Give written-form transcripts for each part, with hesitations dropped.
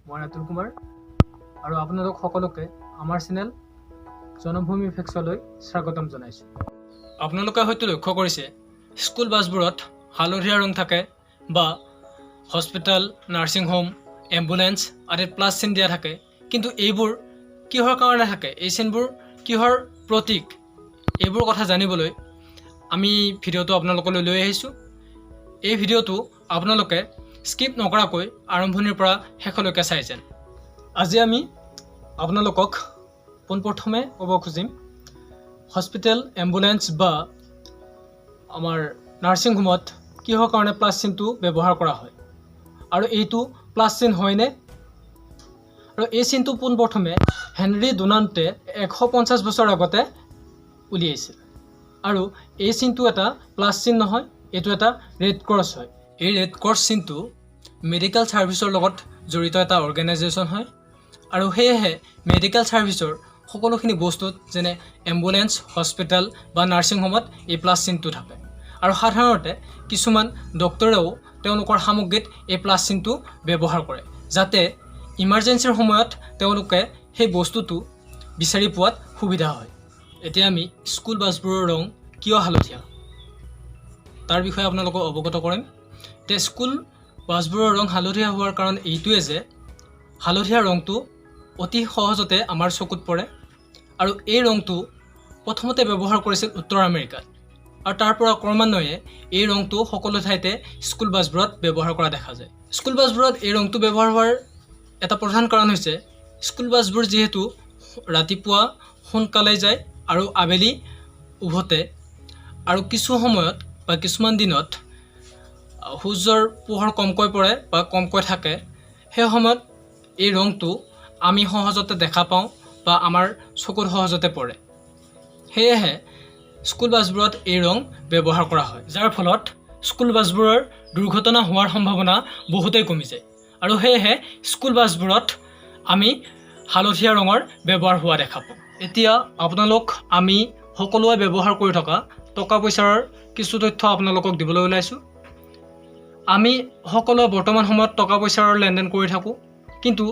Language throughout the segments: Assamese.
মই ৰাতুল কুমাৰ আৰু আপোনালোক সকলোকে আমাৰ চেনেল জনমভূমি ফেক্সলৈ স্বাগতম জনাইছোঁ। আপোনালোকে হয়তো লক্ষ্য কৰিছে স্কুল বাছবোৰত হালধীয়া ৰং থাকে বা হস্পিটেল, নাৰ্ছিং হোম, এম্বুলেন্স আদিত প্লাছ চিন দিয়া থাকে, কিন্তু এইবোৰ কিহৰ কাৰণে থাকে, এই চিনবোৰ কিহৰ প্ৰতীক, এইবোৰ কথা জানিবলৈ আমি ভিডিঅ'টো আপোনালোকলৈ লৈ আহিছোঁ। এই ভিডিঅ'টো আপোনালোকে স্কিপ নকৰাকৈ আৰম্ভণিৰ পৰা শেষলৈকে চাই যেন। আজি আমি আপোনালোকক পোনপ্ৰথমে ক'ব খুজিম হস্পিটেল, এম্বুলেন্স বা আমাৰ নাৰ্ছিং হোমত কিহৰ কাৰণে প্লাছ চিনটো ব্যৱহাৰ কৰা হয় আৰু এইটো প্লাছ চিন হয়নে। আৰু এই চিনটো পোনপ্ৰথমে হেনৰি ডুনাণ্টে 150 বছৰ আগতে উলিয়াইছিল আৰু এই চিনটো এটা প্লাছ চিন নহয়, এইটো এটা ৰেড ক্ৰছ হয়। এই ৰেড ক্ৰছ চিনটো মেডিকেল ছাৰ্ভিচৰ লগত জড়িত এটা অৰ্গেনাইজেশ্যন হয় আৰু সেয়েহে মেডিকেল ছাৰ্ভিচৰ সকলোখিনি বস্তুত যেনে এম্বুলেন্স, হস্পিটেল বা নাৰ্ছিং হোমত এই প্লাছ চিনটো থাকে। আৰু সাধাৰণতে কিছুমান ডক্তৰেও তেওঁলোকৰ সামগ্ৰীত এই প্লাছ চিনটো ব্যৱহাৰ কৰে যাতে ইমাৰ্জেঞ্চিৰ সময়ত তেওঁলোকে সেই বস্তুটো বিচাৰি পোৱাত সুবিধা হয়। এতিয়া আমি স্কুল বাছবোৰৰ ৰং কিয় হালধীয়া তাৰ বিষয়ে আপোনালোকক অৱগত কৰিম। এতিয়া স্কুল বাছবোৰৰ ৰং হালধীয়া হোৱাৰ কাৰণ এইটোৱে যে হালধীয়া ৰংটো অতি সহজতে আমাৰ চকুত পৰে আৰু এই ৰংটো প্ৰথমতে ব্যৱহাৰ কৰিছিল উত্তৰ আমেৰিকাত আৰু তাৰ পৰা ক্ৰমান্বয়ে এই ৰংটো সকলো ঠাইতে স্কুল বাছবোৰত ব্যৱহাৰ কৰা দেখা যায়। স্কুল বাছবোৰত এই ৰংটো ব্যৱহাৰ হোৱাৰ এটা প্ৰধান কাৰণ হৈছে স্কুল বাছবোৰ যিহেতু ৰাতিপুৱা সোনকালে যায় আৰু আবেলি উভতে আৰু কিছু সময়ত বা কিছুমান দিনত সূৰ্যৰ পোহৰ কমকৈ পৰে বা কমকৈ থাকে, সেই সময়ত এই ৰংটো আমি সহজতে দেখা পাওঁ বা আমাৰ চকুত সহজতে পৰে। সেয়েহে স্কুল বাছবোৰত এই ৰং ব্যৱহাৰ কৰা হয়, যাৰ ফলত স্কুল বাছবোৰৰ দুৰ্ঘটনা হোৱাৰ সম্ভাৱনা বহুতেই কমি যায় আৰু সেয়েহে স্কুল বাছবোৰত আমি হালধীয়া ৰঙৰ ব্যৱহাৰ হোৱা দেখা পাওঁ। এতিয়া আপোনালোক আমি সকলোৱে ব্যৱহাৰ কৰি থকা টকা পইচাৰ কিছু তথ্য আপোনালোকক দিবলৈ ওলাইছোঁ। আমি সকলোৱে বৰ্তমান সময়ত টকা পইচাৰ লেনদেন কৰি থাকোঁ, কিন্তু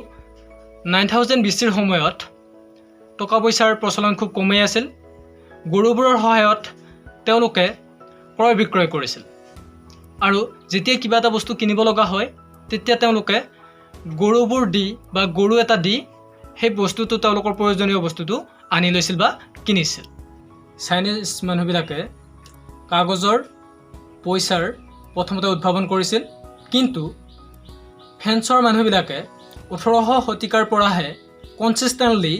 9000 BCৰ সময়ত টকা পইচাৰ প্ৰচলন খুব কমেই আছিল। গৰুবোৰৰ সহায়ত তেওঁলোকে ক্ৰয় বিক্ৰয় কৰিছিল আৰু যেতিয়া কিবা এটা বস্তু কিনিব লগা হয় তেতিয়া তেওঁলোকে গৰুবোৰ দি বা গৰু এটা দি সেই বস্তুটো তেওঁলোকৰ প্ৰয়োজনীয় বস্তুটো আনি লৈছিল বা কিনিছিল। চাইনিজ মানুহবিলাকে কাগজৰ পইচাৰ প্ৰথমতে উদ্ভাৱন কৰিছিল, কিন্তু ফ্ৰেন্সৰ মানুহবিলাকে 1800 শতিকাৰ পৰাহে কনচিষ্টেণ্টলি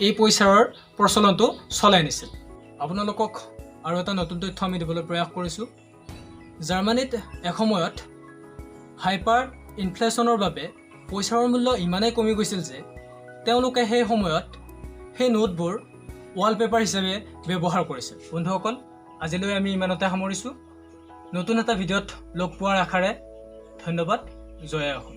এই পইচাৰ প্ৰচলনটো চলাই নিছিল। আপোনালোকক আৰু এটা নতুন তথ্য আমি দিবলৈ প্ৰয়াস কৰিছোঁ। জাৰ্মানীত এসময়ত হাইপাৰ ইনফ্লেশ্যনৰ বাবে পইচাৰ মূল্য ইমানেই কমি গৈছিল যে তেওঁলোকে সেই সময়ত সেই নোটবোৰ ৱালপেপাৰ হিচাপে ব্যৱহাৰ কৰিছিল। বন্ধুসকল, আজিলৈ আমি ইমানতে সামৰিছোঁ। নতুন এটা ভিডিঅ'ত লগ পোৱাৰ আশাৰে ধন্যবাদ। জয় অসম।